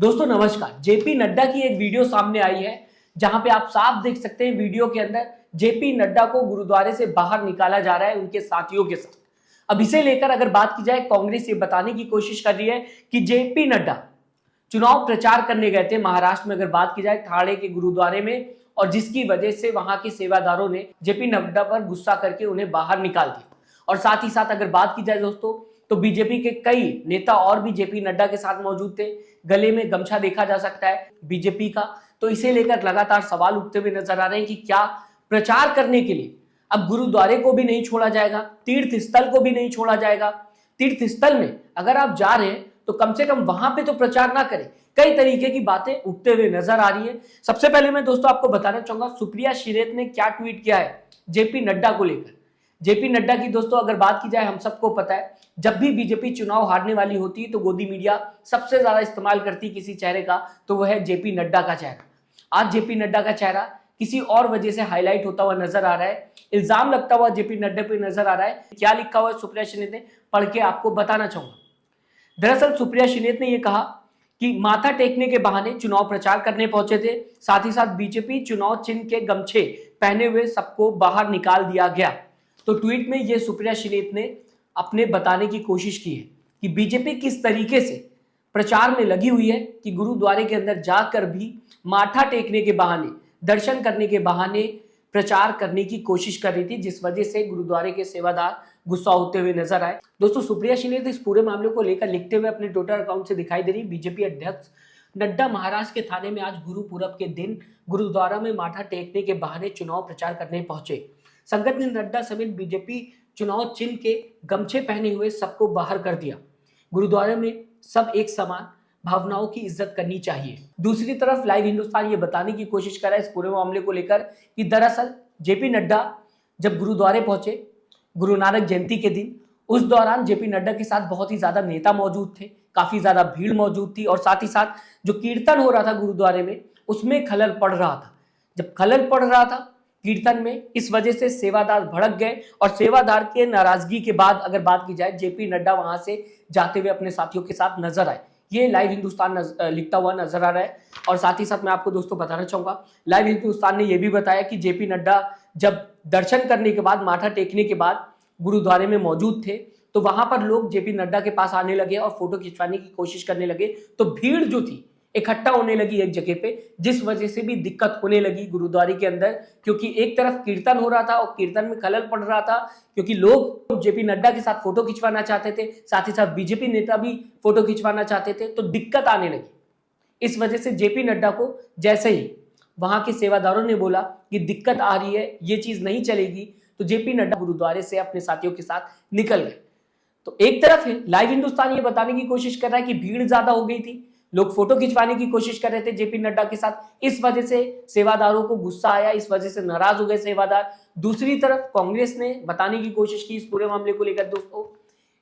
दोस्तों नमस्कार। जेपी नड्डा की एक वीडियो सामने आई है जहां पे आप साफ देख सकते हैं वीडियो के अंदर जेपी नड्डा को गुरुद्वारे से बाहर निकाला जा रहा है उनके साथियों के साथ। अब इसे लेकर अगर बात की जाए, कांग्रेस ये बताने की कोशिश कर रही है कि जेपी नड्डा चुनाव प्रचार करने गए थे महाराष्ट्र में, अगर बात की जाए ठाणे के गुरुद्वारे में, और जिसकी वजह से वहां के सेवादारों ने जेपी नड्डा पर गुस्सा करके उन्हें बाहर निकाल दिया। और साथ ही साथ अगर बात की जाए दोस्तों, तो बीजेपी के कई नेता और भी जेपी नड्डा के साथ मौजूद थे। गले में गमछा देखा जा सकता है बीजेपी का। तो इसे लेकर लगातार सवाल उठते हुए नजर आ रहे हैं कि क्या प्रचार करने के लिए अब गुरुद्वारे को भी नहीं छोड़ा जाएगा, तीर्थ स्थल को भी नहीं छोड़ा जाएगा। तीर्थ स्थल में अगर आप जा रहे हैं तो कम से कम वहां पे तो प्रचार ना करें। कई तरीके की बातें उठते हुए नजर आ रही है। सबसे पहले मैं दोस्तों आपको बताना चाहूंगा सुप्रिया श्रीनेत ने क्या ट्वीट किया है जेपी नड्डा को लेकर। जेपी नड्डा की दोस्तों अगर बात की जाए, हम सबको पता है जब भी बीजेपी चुनाव हारने वाली होती है तो गोदी मीडिया सबसे ज्यादा इस्तेमाल करती है किसी चेहरे का, तो वह है जेपी नड्डा का चेहरा। आज जेपी नड्डा का चेहरा किसी और वजह से हाईलाइट होता हुआ नजर आ रहा है, इल्जाम लगता हुआ जेपी नड्डा पे नजर आ रहा है। क्या लिखा हुआ है सुप्रिया श्रीनेत ने, पढ़ के आपको बताना चाहूंगा। दरअसल सुप्रिया श्रीनेत ने यह कहा कि माथा टेकने के बहाने चुनाव प्रचार करने पहुंचे थे, साथ ही साथ बीजेपी चुनाव चिन्ह के गमछे पहने हुए सबको बाहर निकाल दिया गया। तो ट्वीट में यह सुप्रिया श्रीनेत ने अपने बताने की कोशिश की है कि बीजेपी किस तरीके से प्रचार में लगी हुई है कि गुरुद्वारे के अंदर जाकर भी माथा टेकने के बहाने, दर्शन करने के बहाने प्रचार करने की कोशिश कर रही थी, जिस वजह से गुरुद्वारे के सेवादार गुस्सा होते हुए नजर आए। दोस्तों सुप्रिया श्रीनेत इस पूरे मामले को लेकर लिखते हुए अपने ट्विटर अकाउंट से दिखाई दे रही। बीजेपी अध्यक्ष नड्डा महाराष्ट्र के थाने में आज गुरु पूरब के दिन गुरुद्वारा में माथा टेकने के बहाने चुनाव प्रचार करने पहुंचे। संगत ने नड्डा समेत बीजेपी चुनाव चिन्ह के गमछे पहने हुए सबको बाहर कर दिया। गुरुद्वारे में सब एक समान, भावनाओं की इज्जत करनी चाहिए। दूसरी तरफ लाइव हिंदुस्तान ये बताने की कोशिश कर रहा है इस पूरे मामले को लेकर कि दरअसल जेपी नड्डा जब गुरुद्वारे पहुंचे गुरु नानक जयंती के दिन, उस दौरान जेपी नड्डा के साथ बहुत ही ज्यादा नेता मौजूद थे, काफी ज्यादा भीड़ मौजूद थी, और साथ ही साथ जो कीर्तन हो रहा था गुरुद्वारे में उसमें खलल पड़ रहा था। जब खलल पड़ रहा था कीर्तन में, इस वजह से सेवादार भड़क गए, और सेवादार के नाराजगी के बाद अगर बात की जाए जेपी नड्डा वहां से जाते हुए अपने साथियों के साथ नजर आए। ये लाइव हिंदुस्तान लिखता हुआ नजर आ रहा है। और साथ ही साथ मैं आपको दोस्तों बताना चाहूंगा, लाइव हिंदुस्तान ने यह भी बताया कि जेपी नड्डा जब दर्शन करने के बाद, माथा टेकने के बाद गुरुद्वारे में मौजूद थे तो वहां पर लोग जेपी नड्डा के पास आने लगे और फोटो खिंचवाने की कोशिश करने लगे। तो भीड़ जो थी इकट्ठा होने लगी एक जगह पे, जिस वजह से भी दिक्कत होने लगी गुरुद्वारे के अंदर, क्योंकि एक तरफ कीर्तन हो रहा था और कीर्तन में खलल पड़ रहा था, क्योंकि लोग जेपी नड्डा के साथ फोटो खिंचवाना चाहते थे, साथ ही साथ बीजेपी नेता भी फोटो खिंचवाना चाहते थे, तो दिक्कत आने लगी। इस वजह से जेपी नड्डा को जैसे ही वहां के सेवादारों ने बोला कि दिक्कत आ रही है, ये चीज नहीं चलेगी, तो जेपी नड्डा गुरुद्वारे से अपने साथियों के साथ निकल गए। तो एक तरफ है लाइव हिंदुस्तान ये बताने की कोशिश कर रहा है कि भीड़ ज्यादा हो गई थी, लोग फोटो खिंचवाने की कोशिश कर रहे थे जेपी नड्डा के साथ, इस वजह से सेवादारों को गुस्सा आया, इस वजह से नाराज हो गए सेवादार। दूसरी तरफ कांग्रेस ने बताने की कोशिश की इस पूरे मामले को लेकर दोस्तों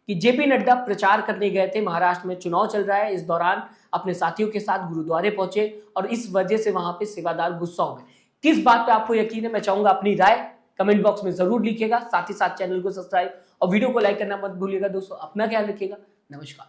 कि जेपी नड्डा प्रचार करने गए थे, महाराष्ट्र में चुनाव चल रहा है, इस दौरान अपने साथियों के साथ गुरुद्वारे पहुंचे और इस वजह से वहां पे सेवादार गुस्सा हो गए। किस बात पे आपको यकीन है, मैं चाहूंगा अपनी राय कमेंट बॉक्स में जरूर लिखिएगा। साथ ही साथ चैनल को सब्सक्राइब और वीडियो को लाइक करना मत भूलिएगा। दोस्तों अपना ख्याल रखिएगा। नमस्कार।